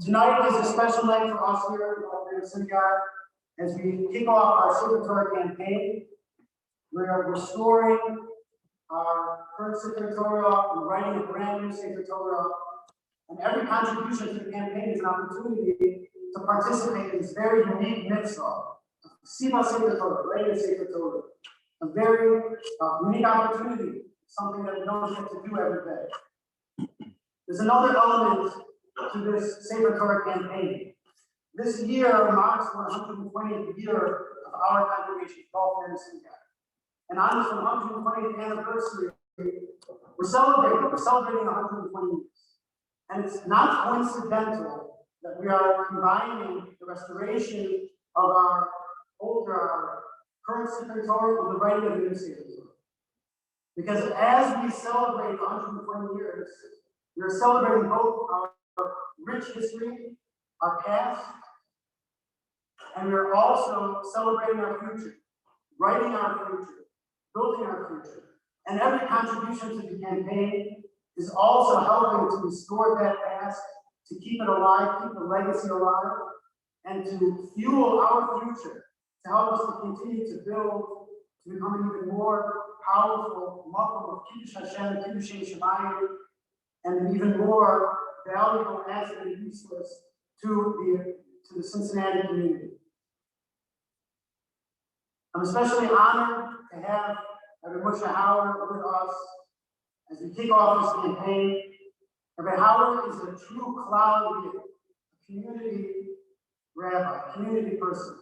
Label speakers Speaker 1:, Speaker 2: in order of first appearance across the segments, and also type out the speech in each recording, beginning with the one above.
Speaker 1: Tonight is a special night for us here at the Synagogue as we kick off our Sefer campaign. We are restoring our current Sefer Torah and writing a brand new Sefer Torah. And every contribution to the campaign is an opportunity to participate in this very unique mitzvah. Siva Sefer Torah, writing a Sefer Torah. A very unique opportunity, something that we don't get to do every day. There's another element to this Sefer Torah campaign. This year marks the 120th year of our congregation, Manor in Synagogue. And on this 120th anniversary, we're celebrating 120 years. And it's not coincidental that we are combining the restoration of our current Sefer Torah with the writing of the new Sefer Torah. Because as we celebrate 120 years, we are celebrating both our rich history, our past, and we are also celebrating our future, writing our future, building our future. And every contribution to the campaign is also helping to restore that past, to keep it alive, keep the legacy alive, and to fuel our future, to help us to continue to build, to become an even more powerful model of Kiddush Hashem, Kiddush Shemayim, and an even more valuable asset and resource to the Cincinnati community. I'm especially honored to have Rabbi Moshe Hauer with us as we kick off this campaign. Rabbi Hauer is a true cloud leader, a community rabbi, a community person.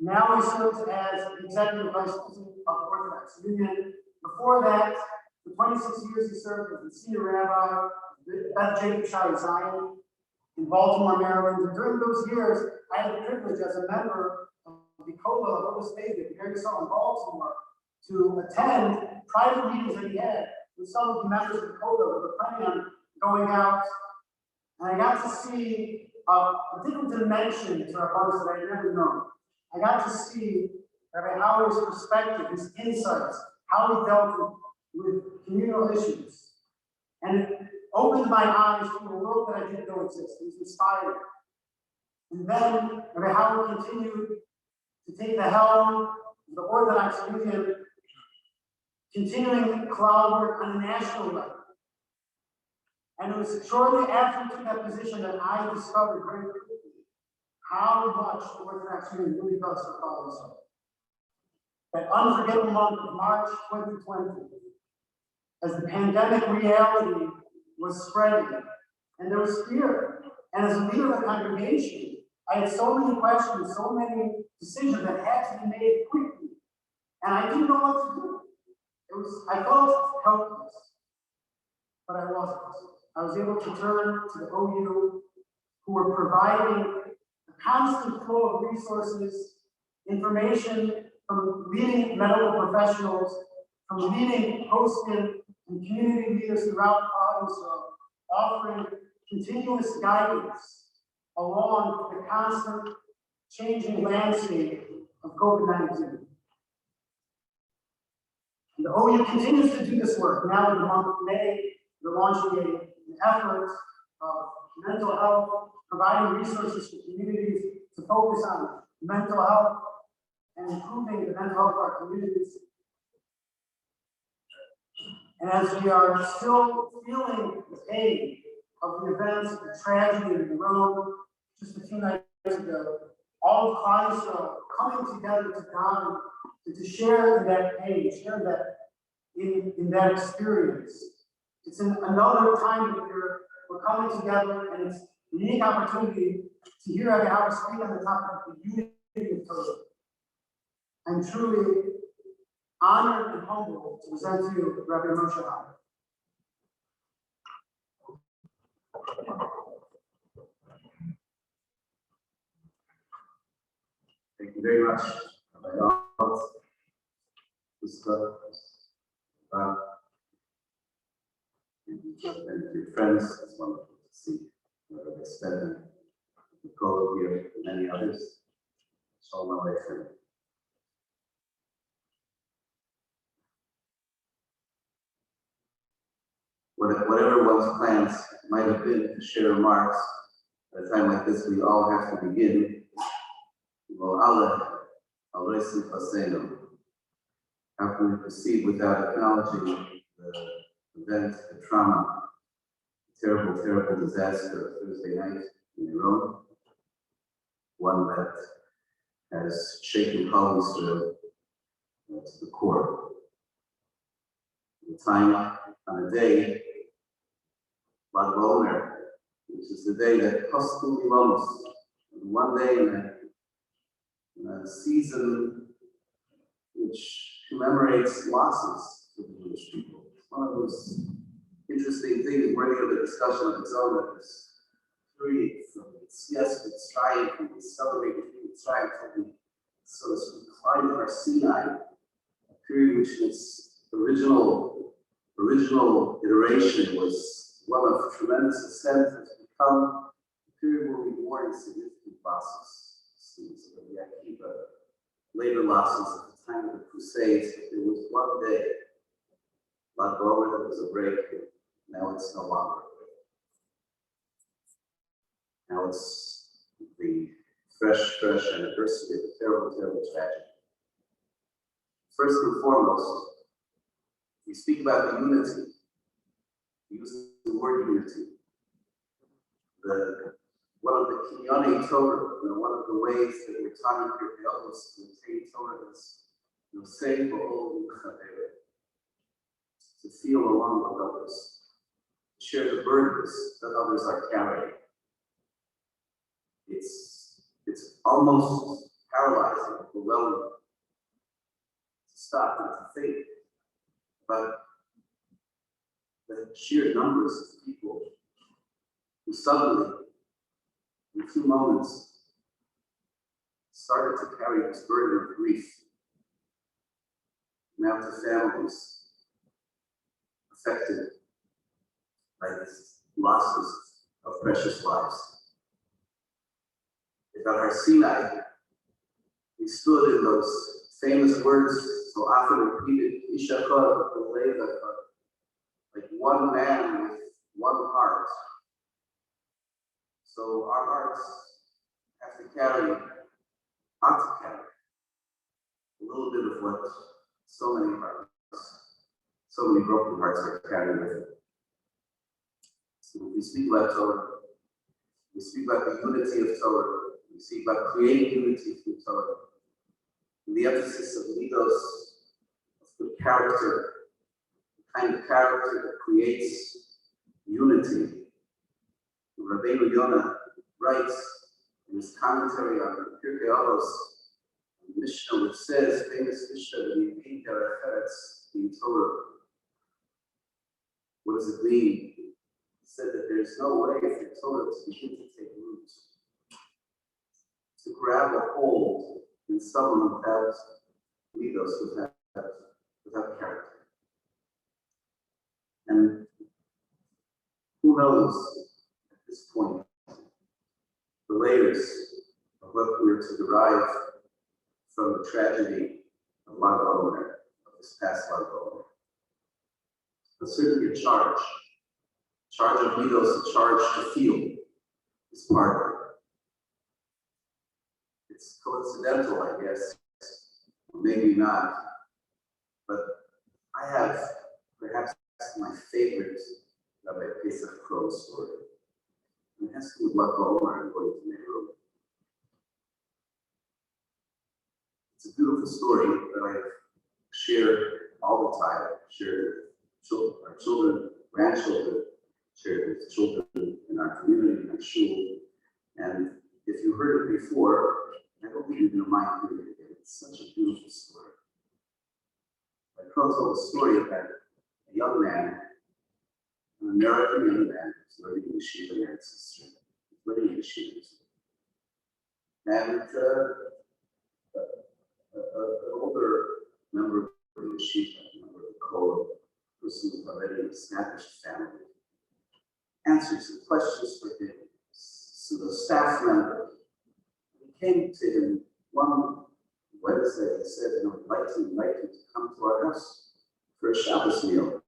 Speaker 1: Now he serves as the executive vice president of Orthodox Union. Before that, for 26 years he served as the senior rabbi at Jacob Shai Zion in Baltimore, Maryland. And during those years, I had the privilege as a member of the Kollel of Otis David, here in Baltimore, to attend private meetings that he had with some of the members of the Kollel who were planning on going out. And I got to see a different dimension to our host that I had never known. I got to see Rabbi Hauer's perspective, his insights, how he dealt with communal issues. And it opened my eyes to a world that I didn't know existed. It was inspiring. And then Rabbi Hauer continued to take the helm of the Orthodox Union, continuing cloud work on a national level. And it was shortly after he took that position that I discovered very quickly how much the Orthodox Union really does for Cloud itself. That unforgettable month of March 2020, as the pandemic reality was spreading, and there was fear. And as a leader of the congregation, I had so many questions, so many decisions that had to be made quickly. And I didn't know what to do. I felt helpless, but I wasn't. I was able to turn to the OU, who were providing a constant flow of resources, information from leading medical professionals, from leading posted and community leaders throughout the province, offering continuous guidance along the constant changing landscape of COVID-19. And the OU continues to do this work. Now in the month of May, we're launching an effort of mental health, providing resources for communities to focus on mental health and improving the mental health of our communities. And as we are still feeling the pain of the events, the tragedy in Rome just a few nights ago, all of Klal coming together to God and to share in that pain, share that in that experience. It's another time that we're coming together, and it's a unique opportunity to hear Rabbi Hauer speak on the topic of the unity of Torah. I'm truly honored and humbled to present to you Rabbi Moshe Hauer.
Speaker 2: Thank you very much, Rabbi Hauer. And your friends, it's wonderful to see Rabbi Sefer, Nicole here, and many others. Shalom Aleichem. Whatever one's plans might have been to share remarks, At a time like this, we all have to begin. How can we proceed without acknowledging the event, the trauma, the terrible, terrible disaster of Thursday night in Rome? One that has shaken Klal Yisrael to the core. The time on a day, Manor, which is the day that Kostum Ilamos, one day in a season which commemorates losses for the Jewish people. It's one of those interesting things worthy of a discussion of its own, that this period from its triumph, and we celebrate its triumph, and we sort of climb our Sinai, a period which its original iteration was one of tremendous ascent, has become a period where we mourn significant losses. Students of the Akiva, later losses at the time of the Crusades, but there was one day, Lag BaOmer, that was a break. Now it's no longer a break. Now it's the fresh anniversary of a terrible, terrible tragedy. First and foremost, we speak about the unity. We use the word unity. One of the Kinyonei Torah, one of the ways that we're taught in Pirkei to attain Torah is to feel along with others, to share the burdens that others are carrying. It's almost paralyzing, overwhelming to stop and to think about the sheer numbers of people who suddenly, in a few moments, started to carry this burden of grief. Now to families affected by these losses of precious lives. If at our Sinai, we stood in those famous words so often repeated, Ishachar, like one man with one heart. So our hearts have to carry, ought to carry, a little bit of what so many broken hearts are carrying with it. So when we speak about Torah, we speak about the unity of Torah, we speak about creating unity through Torah, and the emphasis of midos, of good character, the kind of character that creates unity. Rabbi Yonah writes in his commentary on the Pirkei Avos, the Mishnah, which says, famous Mishnah, that in Torah. What does it mean? He said that there's no way for Torah to begin to take root, to grab a hold in someone without midos, without character. And who knows at this point the layers of what we're to derive from the tragedy of Lag BaOmer, of this past Lag BaOmer. But certainly a charge of midos, a charge to feel, is part of it. It's coincidental, I guess, or maybe not, but I have perhaps my favorite Rabbi Pesach Crow story. And it has to do with Lag BaOmer and going to Manor. It's a beautiful story that I share all the time, share with our children, grandchildren, share with children in our community, in our shul. And if you heard it before, I hope you didn't mind hearing it again. It's such a beautiful story. My Crow told a story about a young man, an American young man who's learning in yeshiva in Eretz Yisrael. He's learning in yeshiva. And an older member of the yeshiva, a member of the Torah, person with already an established family, answered some questions for him. So the staff member, he came to him one Wednesday and said, I'd like to invite you to come to our house for a Shabbos meal.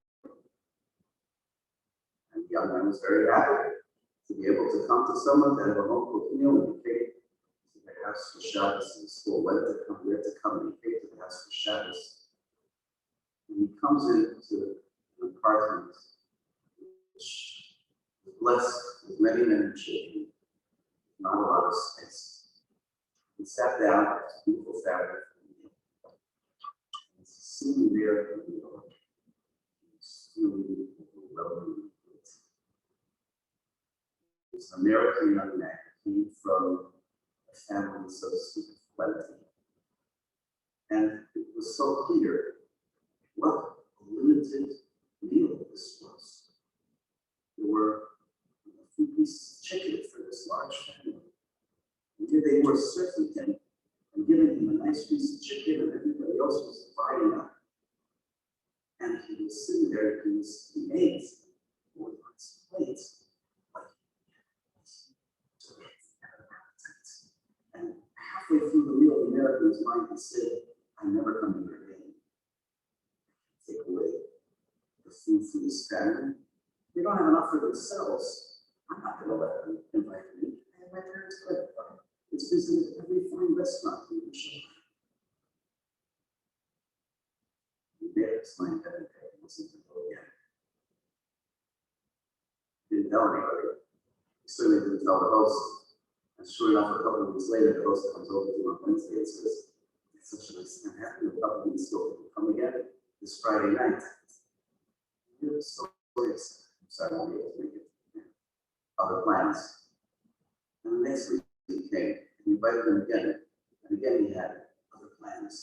Speaker 2: And the young man was very happy to be able to come to to someone to have a home cooked meal and he came to the house for Shabbos in school, where to come, and he came to the house for Shabbos. And he comes into an apartment which is blessed with many men and children, not a lot of space. He sat down at this beautiful fabric. He's sitting there in the middle. He's feeling overwhelming. This American young man came from a family, so to speak, of plenty. And it was so clear what a limited meal this was. There were a few pieces of chicken for this large family. And here they were serving him and giving him a nice piece of chicken, and everybody else was dividing up. And he was sitting there, he ate more than his plates. And halfway through the meal, the American's mind had said, I'm never coming here again. Take away the food for this family. They don't have enough for themselves. I'm not going to let them invite me. I have my parents' credit card. It's visited every fine restaurant in the show. The mayor explained that it wasn't to go again. He didn't tell anybody. He certainly didn't tell the host. And sure enough, a couple of weeks later, the host comes over to him on Wednesday and says, it's such a nice thing happening. A couple of weeks ago, come again this Friday night. He was so excited. I'm sorry, I won't be able to make it. Other plans. And the next week he came and invited him again. And again, he had other plans.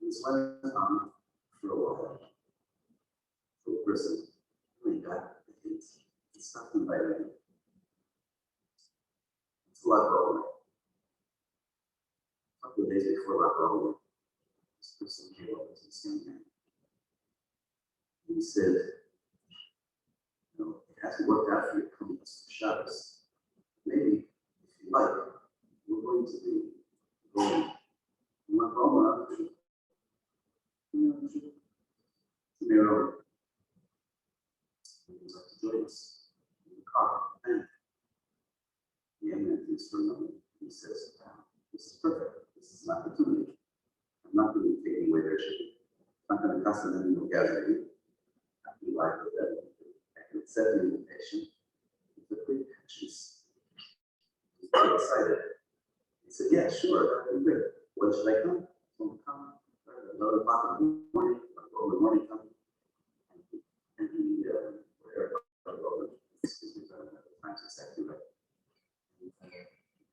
Speaker 2: And this went on for a while. For a person who got the kids, he stopped inviting him. It's a lot over. A couple of days before a lot over, this person came over to the same man. He said, you know, it hasn't worked out for you to come to Shabbos. Maybe, if you like, we're going to be going. I'm not going around the trip. Tomorrow, would like to join us in the car. And the young man thinks for a moment. He says, this is perfect. This is an opportunity. I'm not going to be taking away their chicken. I'm not going to cost them any more gasoline. I can lie with them. I can accept the invitation. It's a quick purchase. He's very excited. He said, yeah, sure, that'd be good. When should I come? When come? 11 o'clock in the morning, or the morning come. And he, excuse me, I don't know the time's exactly right. He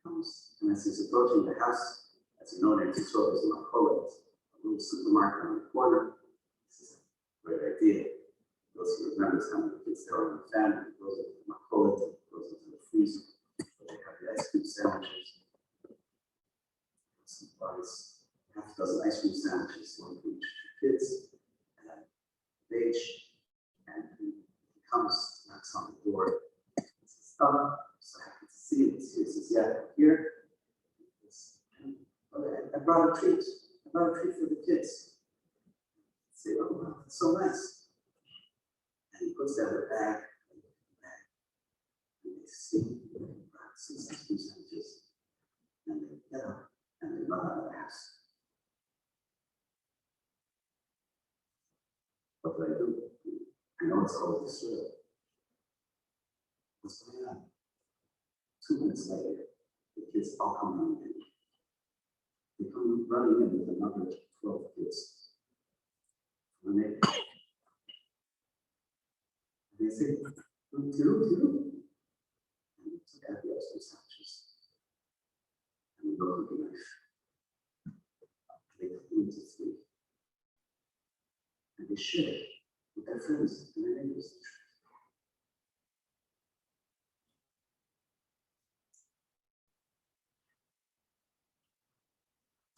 Speaker 2: comes, and as he's approaching the house, as you know, there's two stores in my college, a little supermarket on the corner. This is a great idea. Those who remembers how many kids there are in the family, goes into my college, goes into the freezer, where they have the ice cream sandwiches, some fries, half a dozen ice cream sandwiches, one for each kids, and beige, and he comes, knocks on the door, he says, oh, so happy to see you. He says, yeah, I'm here. I brought a treat. I brought a treat for the kids. I say, oh, wow, that's so nice. And he puts down the bag, and they see, some ice cream sandwiches, and they get up, and they run out of the house. What do I do? I know it's all disturbed. What's going on? 2 minutes later, the kids all come running in. They come running in with another 12 kids. And they say, do. And it's like, I have the ice cream sandwiches. And we go to the knife. They come into 3. And they share it with their friends and their neighbors.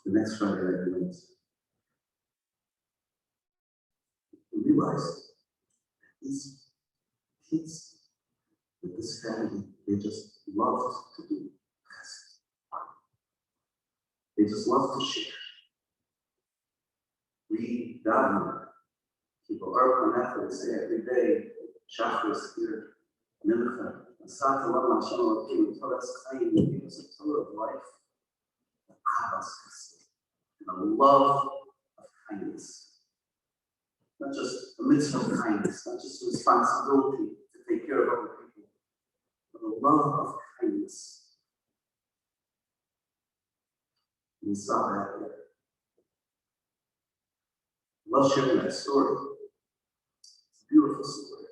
Speaker 2: The next Friday night we went, we realized that these kids with this family, they just loved to do chesed. They just love to share. We daven, people are on effort, say every day, Shacharis here, Mincha, Asat Allah Hashem Elokeinu Torah Chaim, He gave us a Torah of life, and Ahavas Chesed, and a love of kindness. Not just a mitzvah of kindness, not just a responsibility to take care of other people, but a love of kindness. And we saw that there. I love sharing that story. It's a beautiful story.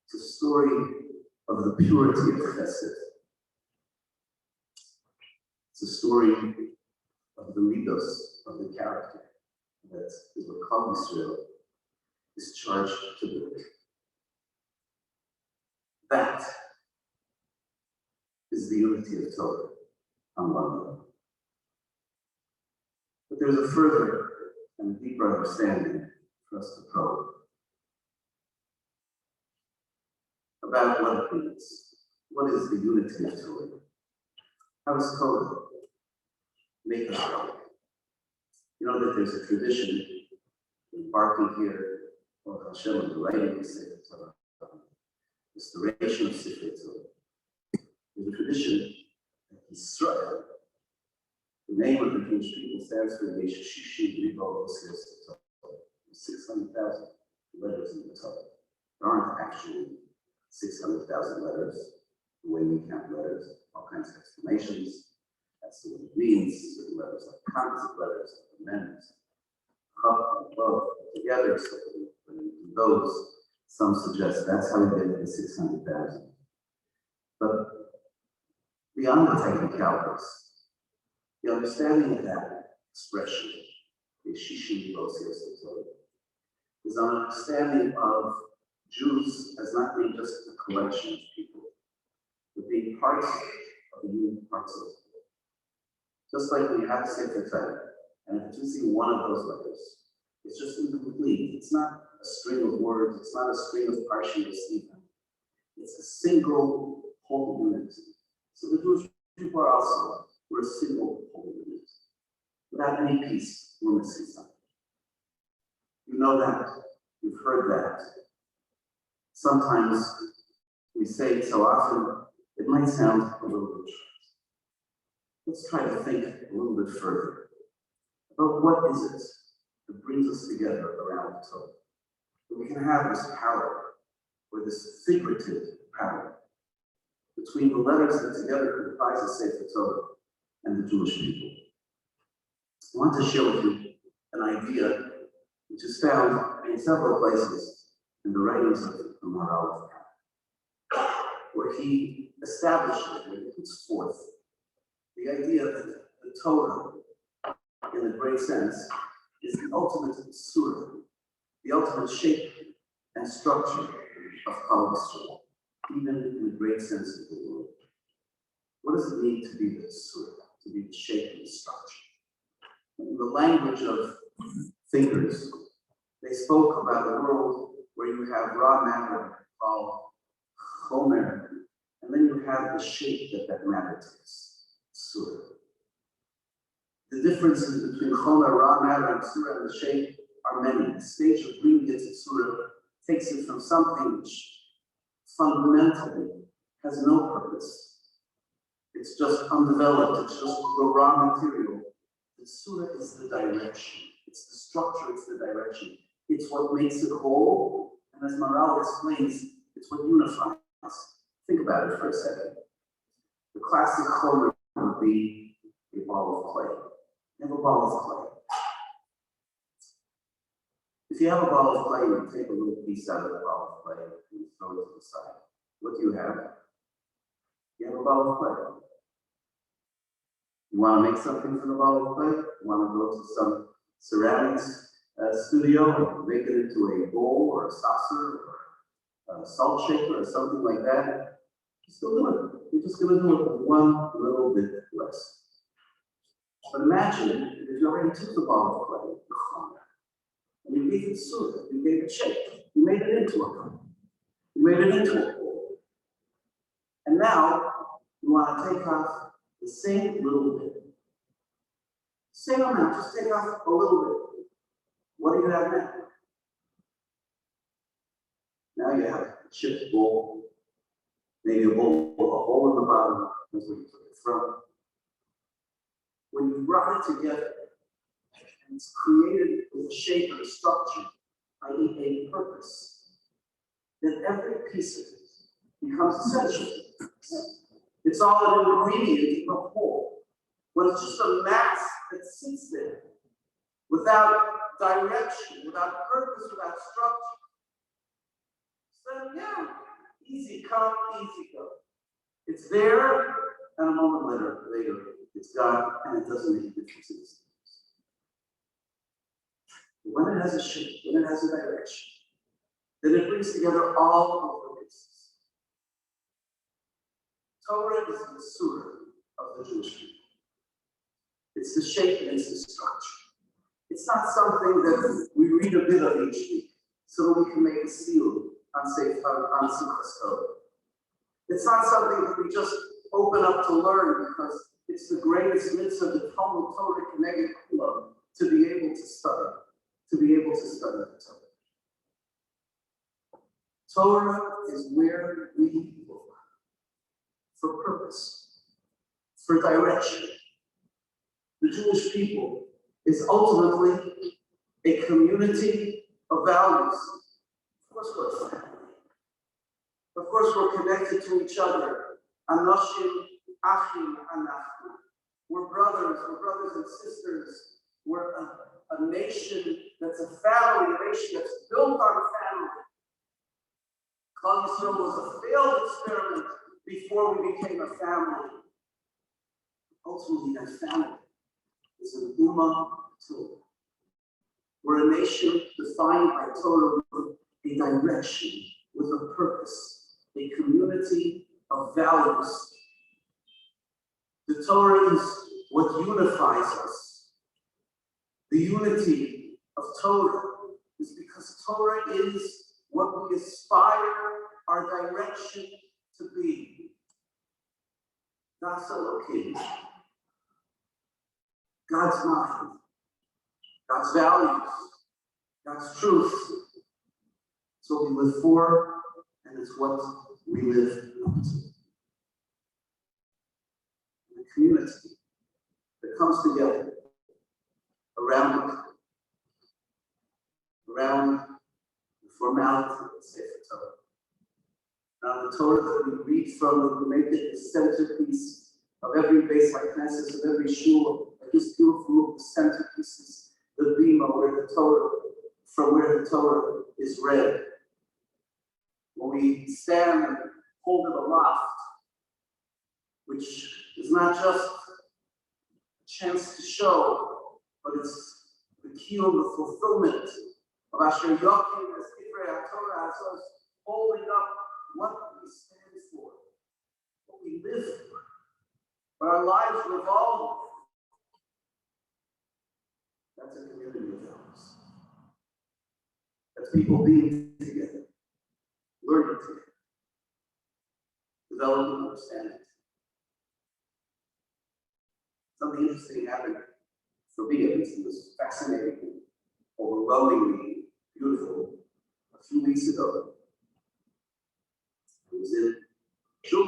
Speaker 2: It's a story of the purity of chesed. It's a story of the midos, of the character that is what Klal Yisrael is charged to do. That is the unity of Torah on one level. But there's a further and deeper understanding for us to probe about what it means. What is the unity of Torah? How does Torah make us right? You know that there's a tradition embarking here, or Hashem is writing the Sefer Torah, restoration of Sefer Torah. There's a tradition that Israel, the name of the Jewish people, stands for the Shishi Ribo Torah. 600,000 letters in the Torah. There aren't actually 600,000 letters, the way we count letters, all kinds of explanations. That's what it means. Certain letters like kinds of letters, like amendments, cup and both together. So when you do those, some suggest that's how we get to the 600,000. But beyond the technicalities, the understanding of that expression, the Shishi is an understanding of Jews as not being just a collection of people, but being parts of the human parts of the world. Just like we have Sefer Torah, and if you see one of those letters, it's just incomplete. It's not a string of words, it's not a string of parshios even. It's a single whole unit. So the Jewish people are also, we're a single whole unit. Without any piece, we're missing something. You know that, you've heard that. Sometimes we say it so often, it might sound a little bit short. Let's try to think a little bit further about what is it that brings us together around the Torah. That we can have this power, or this figurative power, between the letters that together comprise the Sefer Torah and the Jewish people. I want to share with you an idea which is found in several places in the writings of the Manor, where he establishes, where he puts forth the idea that the Torah, in a great sense, is the ultimate surah, the ultimate shape and structure of Klal Yisrael, even in the great sense of the word. What does it mean to be the surah, to be the shape and the structure? In the language of thinkers, they spoke about a world where you have raw matter called chomer, and then you have the shape that matter takes. Surah. The differences between chomer, raw matter, and surah and the shape are many. The stage of bringing it to surah takes it from something which fundamentally has no purpose. It's just undeveloped, it's just the raw material. The surah is the direction, it's the structure, it's the direction. It's what makes it whole, and as Maral explains, it's what unifies. Think about it for a second. The classic chomer would be a ball of clay. You have a ball of clay. If you have a ball of clay, you take a little piece out of the ball of clay and you throw it to the side. What do you have? You have a ball of clay. You want to make something from the ball of clay? You want to go to some ceramics studio and make it into a bowl or a saucer or a salt shaker or something like that? You still do it. You're just going to do it with one little bit less. But imagine if you already took the ball of clay, the chomer, and you gave it surah, you gave it shape, you made it into a cup, you made it into a bowl. And now you want to take off the same little bit. Same amount, just take off a little bit. What do you have now? Now you have a chipped bowl, maybe a hole in the bottom, that's where you took it from. When you brought it together, and it's created with a shape and a structure, i.e. a purpose, then every piece of it becomes essential. It's all an ingredient in the whole. When it's just a mass that sits there, without direction, without purpose, without structure, so yeah, easy come, easy go. It's there, and a moment later, it's gone, and it doesn't make a difference in this. But when it has a shape, when it has a direction, then it brings together all of the pieces. Torah is the surah of the Jewish people. It's the shape and it's the structure. It's not something that we read a bit of each week so that we can make a seal on Simchas Torah. It's not something that we just open up to learn because it's the greatest mitzvah, the Talmud Torah Keneged Kulam, to be able to study the Torah. Torah is where we look for purpose, for direction. The Jewish people is ultimately a community of values. Of course, we're family. Of course, we're connected to each other. Anoshim, Achim, Anachim. We're brothers and sisters. We're a nation that's a family, a nation that's built on family. Klal Yisrael was a failed experiment before we became a family. Ultimately, that family is an Ummah Torah. We're a nation defined by Torah with a direction, with a purpose, a community of values. The Torah is what unifies us. The unity of Torah is because Torah is what we aspire our direction to be. That's Elohim. God's mind, God's values, God's truth. It's what we live for, and it's what we live up to. The community that comes together around the formality of the Sefer Torah. Now, the Torah that we read from, that we make it the centerpiece of every Beis HaKnesses, of every shiur, like this beautiful the centerpieces, the bima, where the Torah is read. When we stand and hold it aloft, which is not just a chance to show, but it's the kiyum, the fulfillment of Asher Yochim, as Sefer Torah has us holding up what we stand for, what we live for, what our lives revolve. That's a community of values. That's people being together, learning together, developing understanding. Something interesting happened for me, at least. It was fascinating, overwhelmingly beautiful. A few weeks ago, I was in Shul,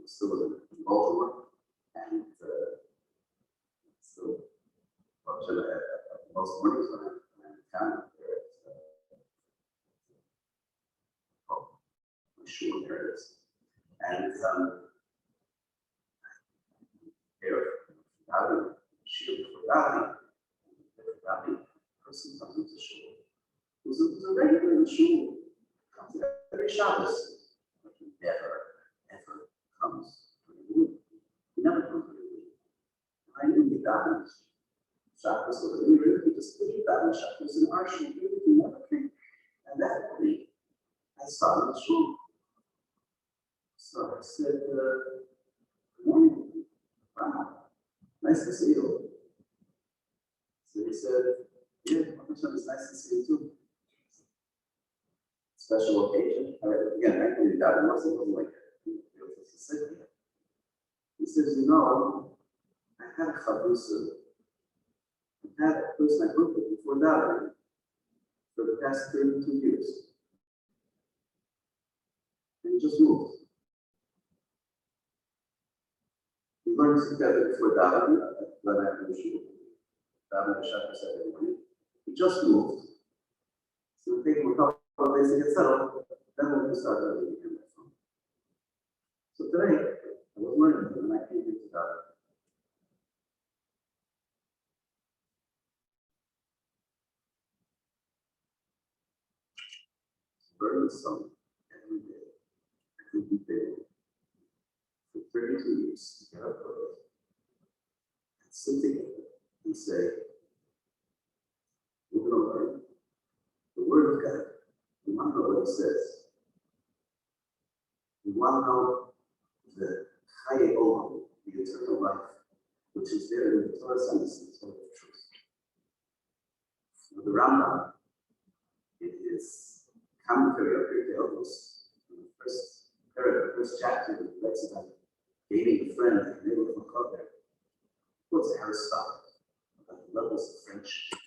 Speaker 2: still in Baltimore, and still, most mornings when I'm in town, there my Shul, there it is. And there, Rabbi, shiur for Rabbi, person comes into Shul. It was a regular in Shul, comes every Shabbos, but he ever comes for the week. He never comes for the week. I knew he died. Shabbos was we really just did that. Shabbos in our Shul, he never came. And that week, I saw him in Shul. So I said, good morning. Wow, nice to see you. So he said, yeah, it's nice to see you too. Special occasion. Again, I knew that it wasn't like a He says, you know, I had a chavrusa. I had a person I worked with before that for the past 32 years. And he just moved. We learned together before davening, when I was davening the Shabbos every morning. He just moved. So we take him a couple of days to get settled, then we're going to start learning again. So today, I was learning him and I came into davening. Learning something every day for 32 years to get up early and sit together and say, we're going to learn the Word of God. We want to know what it says. We want to know the Chaye Olam, the eternal life, which is there in the Torah science and the Torah of truth. For the Rambam, it is commentary of Pirkei Avos, in the first paragraph, the first chapter, it reflects about gaining a friend in the middle of a cover. What's Aristotle about the levels of friendship?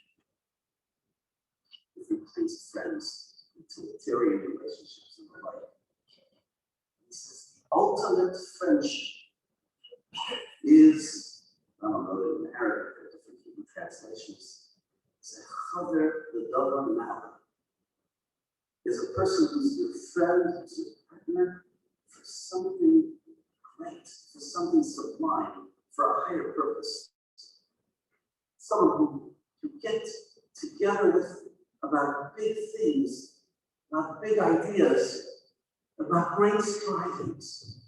Speaker 2: Different kinds of friends, utilitarian relationships, and the like. He says the ultimate friendship is, I don't know, in Arabic or different Hebrew translations, it's a chaver l'davar ma'ala. Is a person who's your friend, who's your partner for something great, for something sublime, for a higher purpose. Someone who you get together with about big things, about big ideas, about great strivings.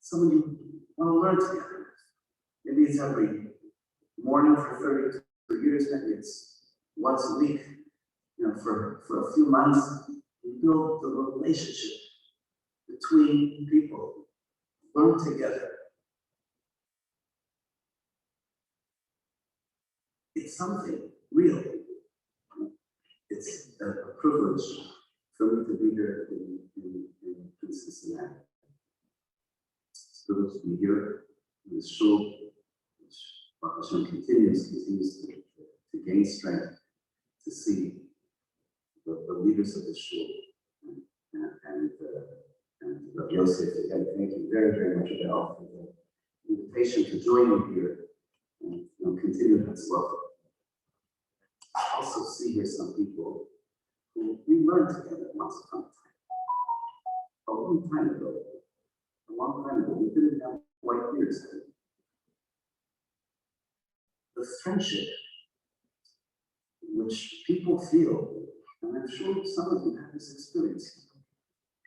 Speaker 2: Someone you want to learn together with. Maybe it's every morning for 32 years, maybe it's once a week, for a few months. You build the relationship between people, learn together. It's something real. It's a privilege for me to be here in Cincinnati. It's a privilege to be here in this shul, which Baruch Hashem continues to gain strength, to see the leaders of the shul and Rabbi Yosef, again, thank you very, very much for the invitation to join me here and continue this welcome. I also see here some people who we learned together once upon a long time ago. We didn't have white beards then. The friendship which people feel, and I'm sure some of you have this experience,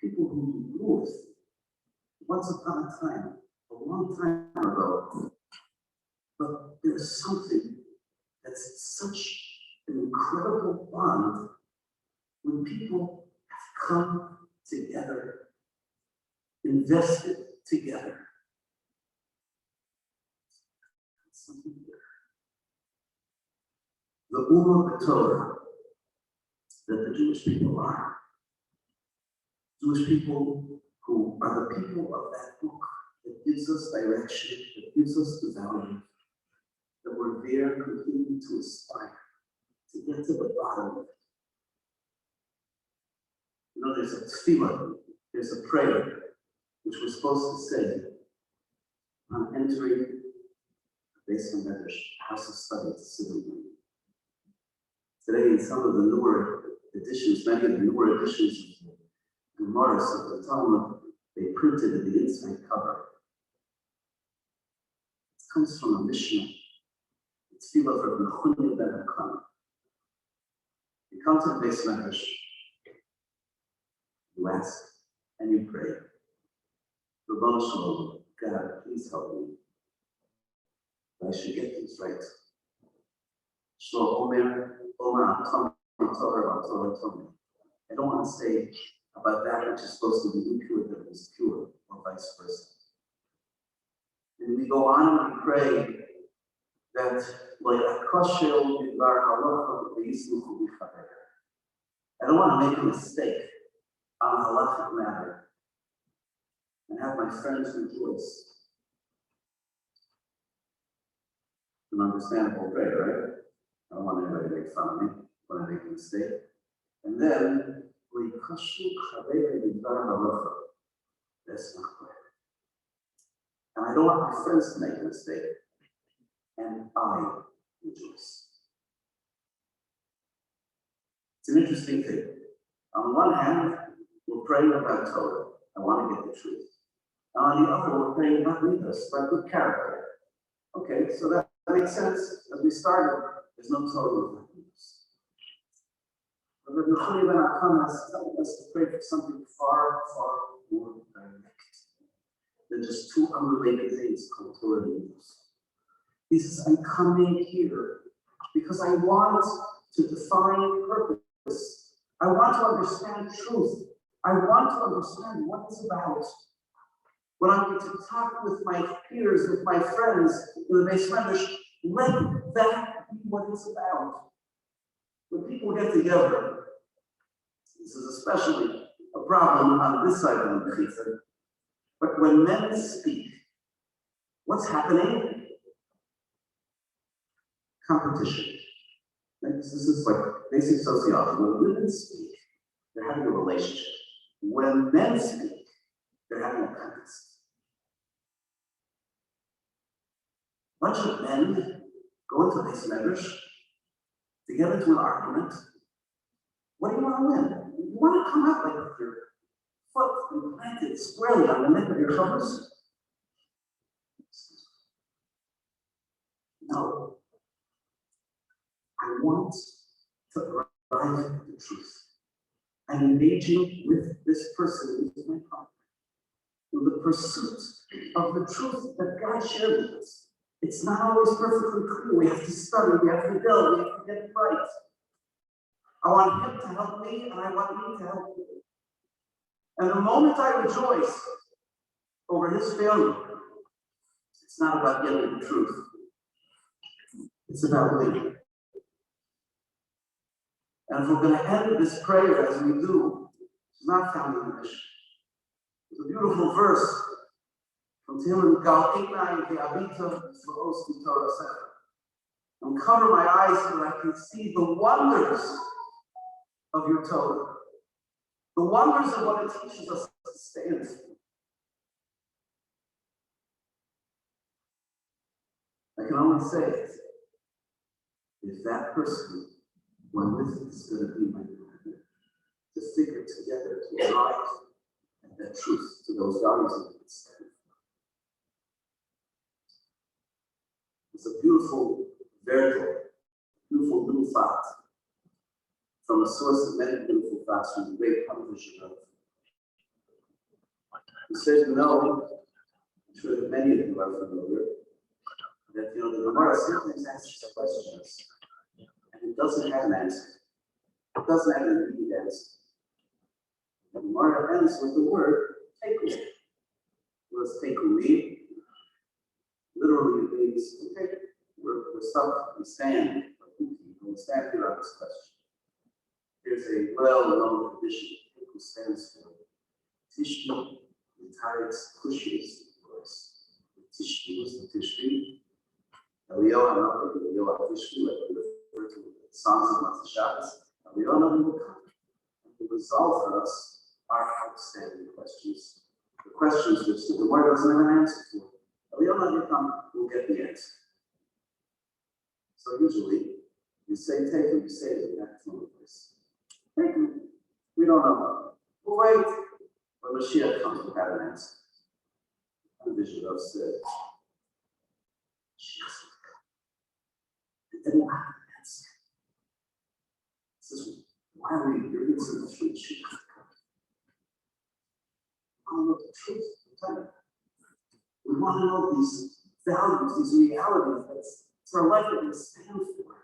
Speaker 2: people who you grew with once upon a time, a long time ago, but there's something that's such an incredible bond when people have come together, invested together. Something there. The Ummah Torah that the Jewish people are. Jewish people who are the people of that book that gives us direction, that gives us the value, that we're there completely to aspire, to get to the bottom of it. There's a tefillah, there's a prayer, which we're supposed to say on entering the Beis HaMedrash, house of study, to sit in. Today, in some of the newer editions, many of the newer editions of the Manor of the Talmud, they printed in the inside cover. It comes from a Mishnah. It's tefillah from Nechunya ben Hakam. You come to the Beis HaMedrash, you ask, and you pray. Rabbanu Shalom, God, please help me. I should get these right. Shalom Omer, Torah. I don't want to say about that which is supposed to be impure that is pure, or vice versa. And we go on and we pray that I don't want to make a mistake on a halachic matter and have my friends rejoice. An understandable prayer, right? I don't want anybody to make fun of me when I make a mistake. And then, that's not clear. And I don't want my friends to make a mistake. And I rejoice. It's an interesting thing. On one hand, we're praying about Torah. I want to get the truth. And on the other, we're praying about leaders, about good character. Okay, so that makes sense. As we started, there's no Torah without leaders. But Rabbi Yehuda ben Akana is telling us to pray for something far, far more direct than just two unrelated things called Torah and leaders. He says, I'm coming here because I want to define purpose. I want to understand truth. I want to understand what it's about. When I'm going to talk with my peers, with my friends, in the Beis Medrash, let that be what it's about. When people get together, this is especially a problem on this side of the Mechitza, but when men speak, what's happening? Competition. This is like basic sociology. When women speak, they're having a relationship. When men speak, they're having a contest. A bunch of men go into Beis Medrash to get into an argument. What do you want to win? You want to come out like with your foot implanted squarely on the neck of your shoulders? No. I want to arrive at the truth. I'm engaging with this person who is my partner. In the pursuit of the truth that God shared with us. It's not always perfectly clear. We have to study, we have to build, we have to get it right. I want him to help me, and I want me to help him. And the moment I rejoice over his failure, it's not about getting the truth. It's about leading. And if we're going to end this prayer as we do, it's not found in the Mishnah. It's a beautiful verse from Tehillim, Gal Einai Ve'avita V'os Torah Sefer. And cover my eyes so that I can see the wonders of your Torah. The wonders of what it teaches us to stand for. I can only say it if that person, when with it, is going to be my partner, to figure together, to arrive at that truth, to those values that we stand for. It's a beautiful vertical, beautiful little fact from a source of many beautiful facts from the great publisher of. He says, I'm sure that many of you are familiar, that the Gemara sometimes asks questions, and it doesn't have an answer. It doesn't have an immediate answer. The Gemara ends with the word teku. The word teku literally means, okay, we're stuck, we stand here on this question. There's a well-known tradition who stands for Tishri, Mitaretz, Kushis, of course. Tishri was the Tishri. Eliyah, not the Eliyah Tishri, like we refer to the Songs of Matzah Shabbos. Eliyah will come. And the result for us are outstanding questions. The questions which the Gemara doesn't have an answer for. Eliyah will come, we'll get the answer. So usually, you say take it, you say it, that's the only place. We don't know. We'll wait. When Mashiach comes, we'll have an answer. The vision of said, Mashiach's going to come. And then we'll have an answer. He says, why are we hearing so much from Mashiach? We want to know the truth. We want to know these values, these realities that's for a life that we stand for.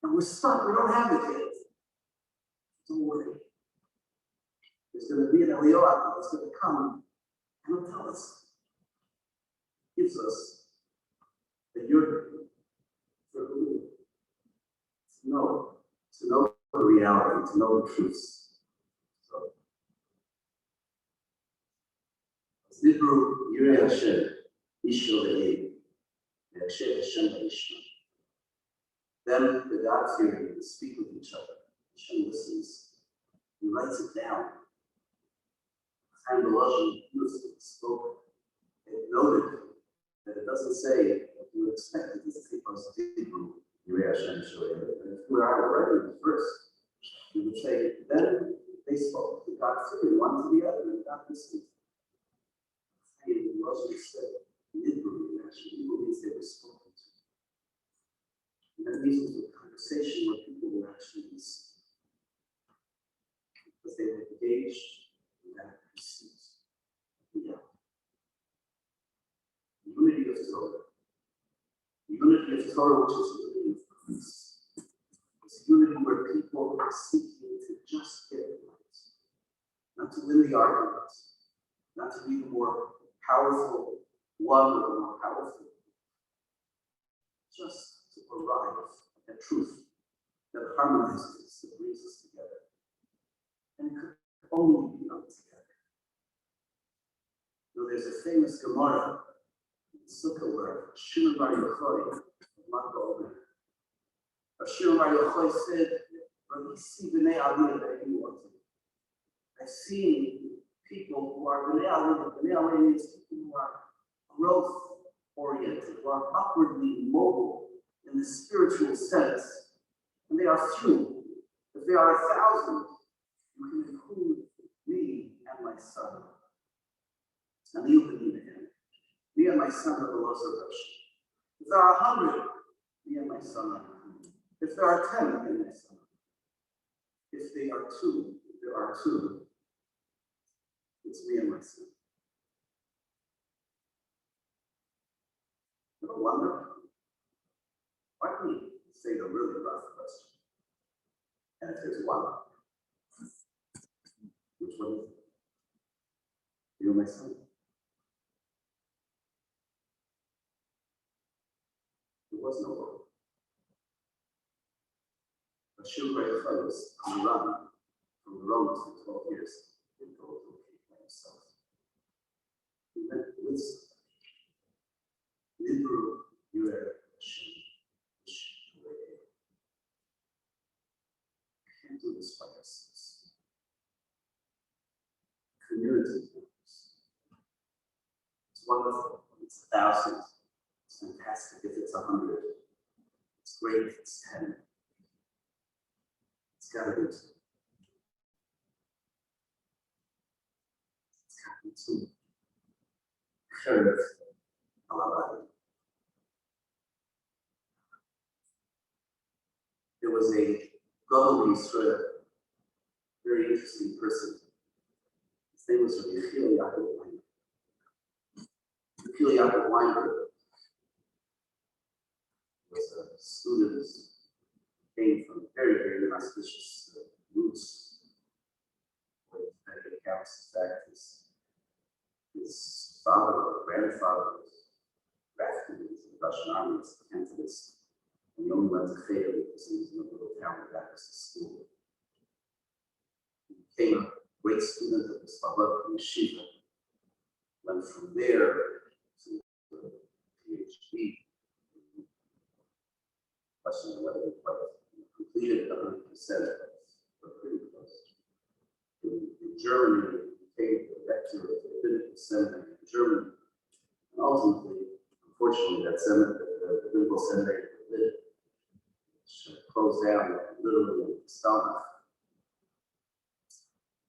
Speaker 2: And we're stuck, we don't have it yet. Don't worry. There's going to be an Eliyah that's going to come and he'll tell us, gives us that you're for who? To know the reality, to know the truths. So, Zibru Yirei Hashem, Ishlo Le'eh, Ve'Hashem Hashem Ha'ishma. Then the God-fearing speak with each other. Hashem listens. He writes it down. Chaim Volozhin beautifully spoke. It noted that it doesn't say what you expected to say us Hebrew, Yirei Hashem Shoel. And if we are already first, we would say, then they spoke to God figured one to the other and God listened. Chaim Volozhin said, Hebrew, actually, Hebrew means they were spoken to. And that means it was a conversation where people were actually listening. Because they were engaged in that pursuit. Yeah. The unity of Torah. The unity of Torah, which is the unity of Christ. It's unity where people are seeking to just get it right. Not to win the argument. Not to be the more powerful one or the more powerful. Just to arrive at truth that harmonizes, that brings us together. And it could only be done together. You know, there's a famous Gemara in Sukkah where Shimon Bar Yochai of Mat Ba'omer. Shimon Bar Yochai said, Rabbi, see B'nai Aliyah that you want to. I've seen people who are B'nai Aliyah. B'nai Aliyah means people who are growth-oriented, who are upwardly mobile in the spiritual sense. And they are few. If there are 1,000, you can include me and my son. And you can even him. Me and my son are the loss of Rosh. If there are 100, me and my son are included. If there are 10, me and my son. If there are two, it's me and my son. No wonder. Why don't we say the really rough question? And if there's one, which one is it? You and my son. There was no one. But Shilbrei was on the run from the Romans for 12 years. He didn't go to a cave by himself. He went with Libru Yirei Hashem. Can't do this by ourselves. Community members. It's wonderful. It's 1,000. It's fantastic if it's 100. It's great if it's 10. It's gotta be 2. It's gotta be 2. Third, Rabbi. There was a Gadol Yisrael, very interesting person. His name was Rabbi Yaakov Weinberg. Was a student, came from very, very auspicious roots. Where it counts the fact his father or grandfather was drafted into the Russian army as a cantonist. And he only went to Sefer because he was in a little town of Baptist school. He became a great student of the Synagogues and Yeshiva. Went from there to the PhD. Question whether he quite completed 100%, but pretty close. In Germany, he became the rector of the Rabbinical Seminary in Germany. And ultimately, unfortunately, that seminary, the Rabbinical Seminary, which closed down literally in Stalin.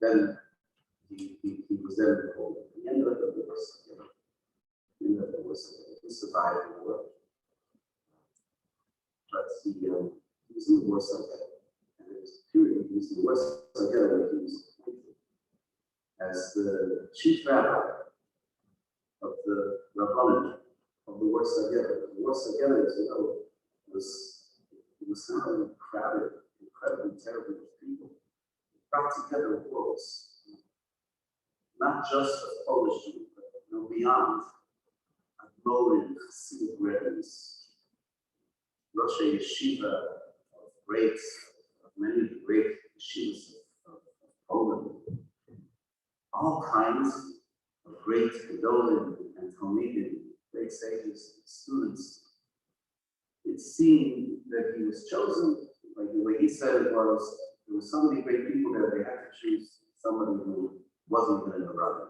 Speaker 2: Then he was then called. He ended up in the war. He survived the war. But he was in the war subject. And there was a period he was in the war subject where he was appointed as the chief rabbi of the Rabbanim of the war subject. The war subject, as you know, was not only crowded, incredibly terrible with people. It brought together worlds, not just of Polish Jews, but beyond. Morin, Hasidic Rebbe's, Rosh Yeshiva of many of the great yeshivas of Poland, all kinds of great Gedolim and Talmidim, great sages and students. It seemed that he was chosen, like the way he said it was, there were so many great people there, they had to choose somebody who wasn't even in the Rabbi.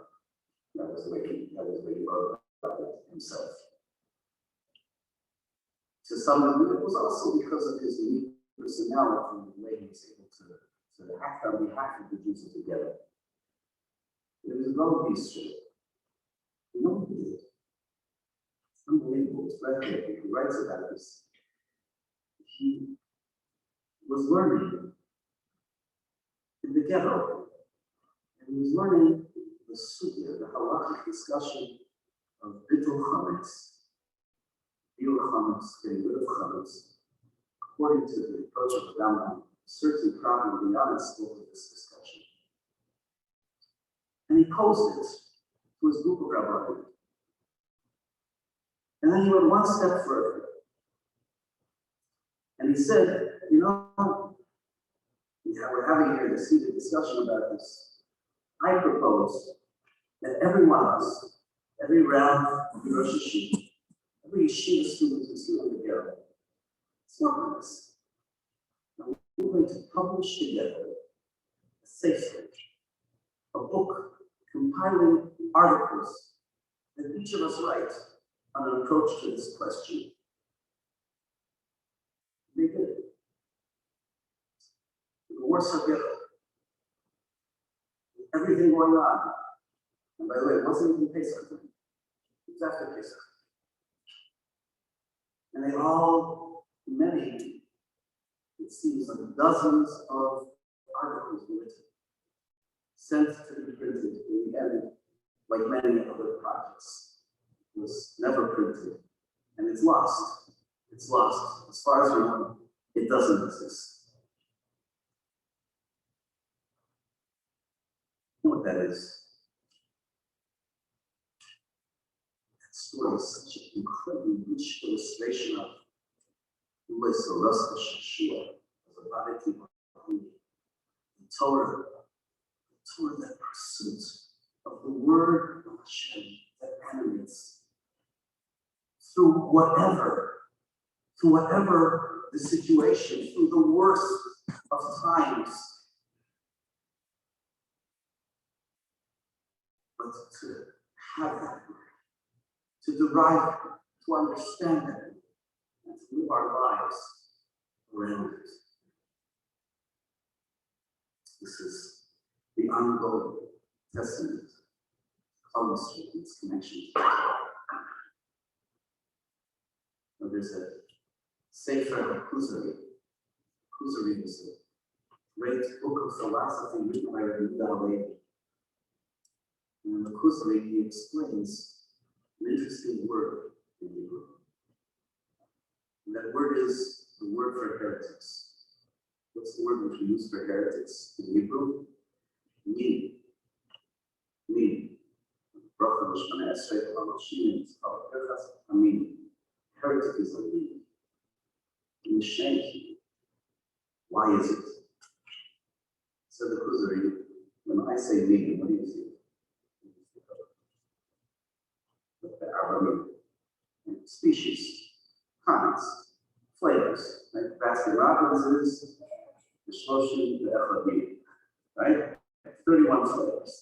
Speaker 2: That was the way he wrote about it himself. To some degree, it was also because of his unique personality and the way he was able to act on behalf of the Jews together. There was no peace to it. You know what he did? It's unbelievable. It's breathtaking. He writes about this. He was learning in the ghetto, and he was learning the sugya, the halachic discussion of bittul chametz, biur chametz, getting rid of chametz, according to the approach of the Rambam. A certain problem beyond the scope of this discussion. And he posed it to his group of Rabbi. And then he went one step further. And he said, you know, we're having here this heated discussion about this. I propose that every one of us, every Rav, every Rosh Hashiva, every yeshiva student who's here in the Gera, let's work on this. And we're going to publish together a Sefer, a book compiling articles that each of us write on an approach to this question. They did it. The Warsaw Ghetto, everything going on. And by the way, it wasn't even Pesach time. It was after Pesach. And they all, many, it seems like dozens of articles were written, sent to be printed in the end, like many other projects. It was never printed, and it's lost. It's lost. As far as we know, it doesn't exist. You know what that is? That story is such an incredibly rich illustration of the shiur, the Torah, that pursuit of the word of Hashem that animates through whatever the situation, through the worst of times. But to have that word, to derive it, to understand it, and to live our lives around it. This is the ongoing testament comes with its connection to God. Now there's a Sefer Kuzari. Kuzari is a great book of philosophy written by Rabbi. And in the Kuzari, he explains an interesting word in Hebrew. And that word is the word for heretics. What's the word which we use for heretics in Hebrew? Min. Bracha Mishmane Esrei Hamashim is called Herchas Amin. Heretic is a min. In Shank, why is it? So the Kuzari, when I say min, what do you see? The Arabic species, kinds, flavors. Like Baskin Robbins is the Shloshim, the Echad, right? 31 flavors.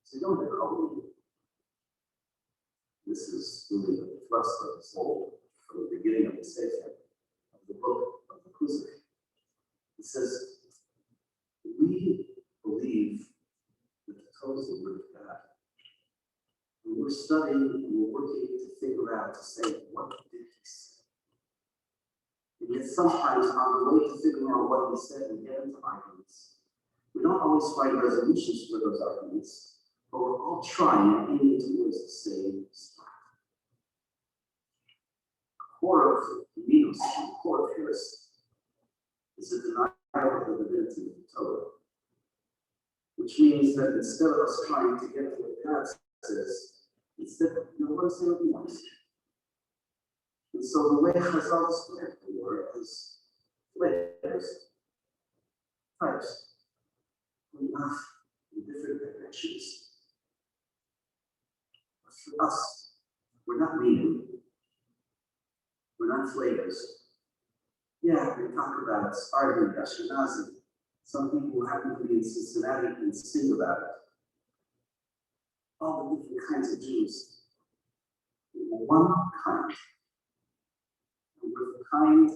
Speaker 2: So you don't have to call it. This is really the thrust of the soul from the beginning of the Sefer, of the book of the Kuzari. It says, we believe that the Torah is the word of God. And we're studying and we're working to figure out, to say, what did he say? And yet sometimes on the way to figuring out what he said, we get into arguments. We don't always find resolutions for those arguments, but we're all trying and aiming towards the same spot. The core of Minos, the core of heresy, is a denial of the divinity of the Torah, which means that instead of us trying to get to what God says, instead of want to say what he wants. And so the way Chazal described the word is flavors, types, enough in different directions. But for us, we're not meaning, we're not flavors, Yeah, we talk about Spartan, Ashkenazi. Some people who happen to be in Cincinnati can sing about it. All the different kinds of Jews. One kind. And with the kind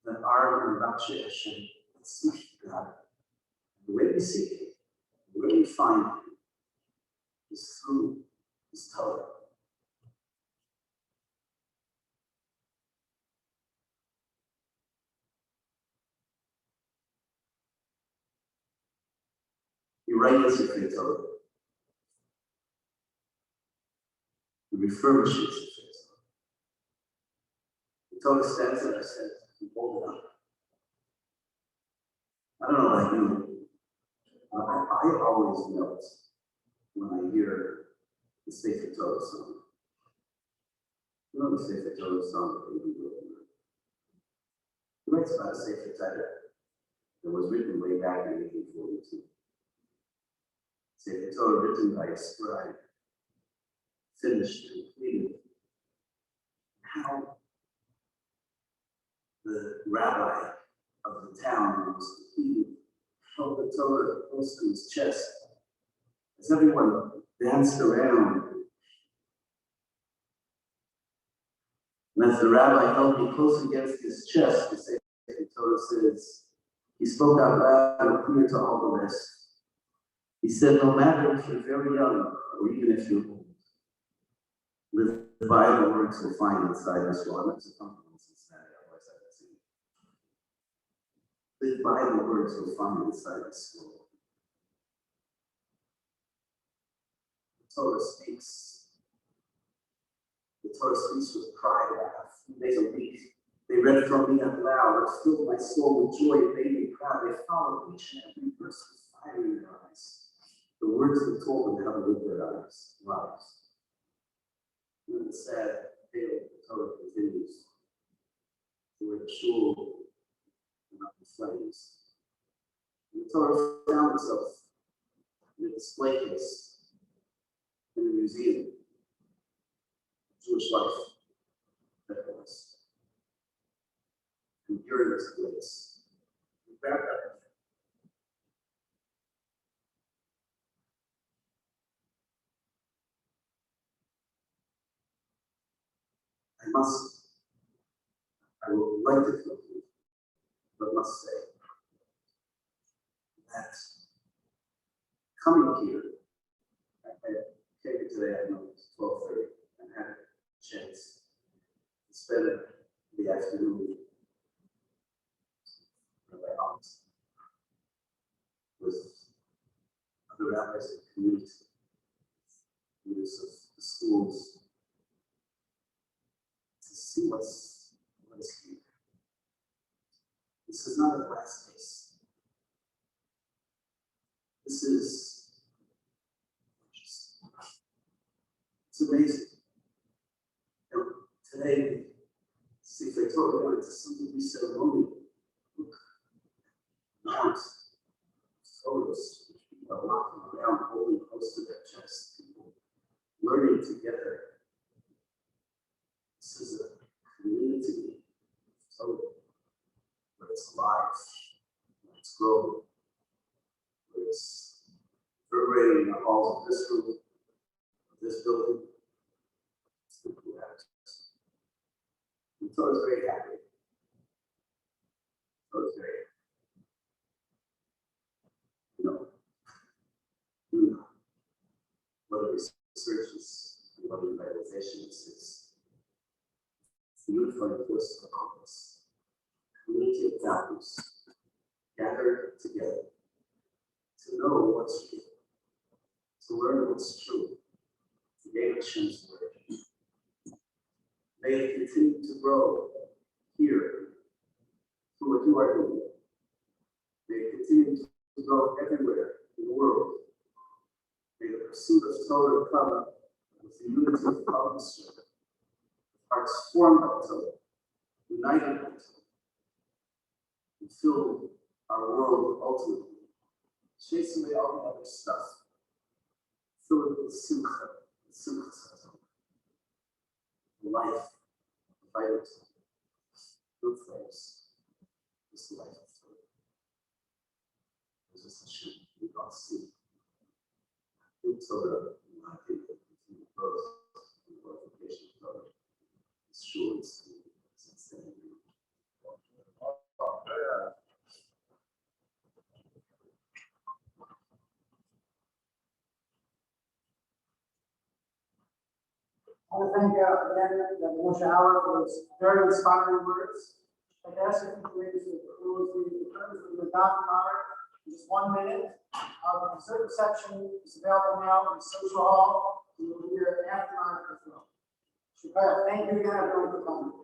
Speaker 2: that are Rashi Hashem, that's not God. The way we seek it, the way we find it, is through His Torah. You write the Sefer Torah. You refurbish the Sefer Torah. The Torah stands there, I said, you hold it up. I don't know about you, but I always melt when I hear the Sefer Torah song. You know the Sefer Torah song that we do. He writes about a Sefer Torah that was written way back in 1842. Sefer Torah written by a scribe, finished, completed. How the rabbi of the town was completed, held the Torah close to his chest. As everyone danced around, and as the rabbi held me close against his chest, the Sefer Torah says, he spoke out loud and clear to all the rest. He said, no matter if you're very young, or even if you're old, live by the words you'll find inside this law. That's a company in Cincinnati, otherwise I would see. Live by the words you'll find inside this law. The Torah speaks. The Torah speaks with pride about a few days a week. They read from me out loud. It filled my soul with joy. It made me proud. They followed each and every verse with fire in their eyes. The words that told them how to live their lives. And then the sad tale of the Torah continues. Where the shul and up in flames. And the Torah found itself in a display case in a museum. Jewish life that was. And during this place, we grabbed up. I would like to conclude, but must say that coming here, I came here today, I know it's 12:30, and had a chance to spend the afternoon with other rabbis in the community, leaders of the schools, to see what is here. This is not a glass case. This is it's amazing. And today, Sefer Torah went to something we ceremonial. Look, mounts, photos, people are walking around holding close to their chest, people learning together. This is a community of Torah, where it's alive, where it's growing, where it's reverberating in the halls of this room, of this building. It's the cool attitudes. And Torah is very happy. Torah is very happy. You know, whether research is, whether revitalization is, it's the unifying force of all of us. Community of values gathered together to know what's true, to learn what's true, to gain Hashem's word. May it continue to grow here through what you are doing. May it continue to grow everywhere in the world. May the pursuit of Torah come with the unity of promise, hearts formed by Torah, united by Torah, and fill our world ultimately. Chase away all the other stuff. Fill it with simcha, life, vital, fruitfulness, this life of Torah. This is Hashem, we can't see. In Torah, I think that the growth and glorification of Torah is sure it's insane.
Speaker 1: I want to thank again Moshe Hauer for his very inspiring words. I'd ask if you please close the adopted Manor in just 1 minute. The dessert reception is available now in the social hall. We will be here after 9 as well. Thank you again, everyone, for coming.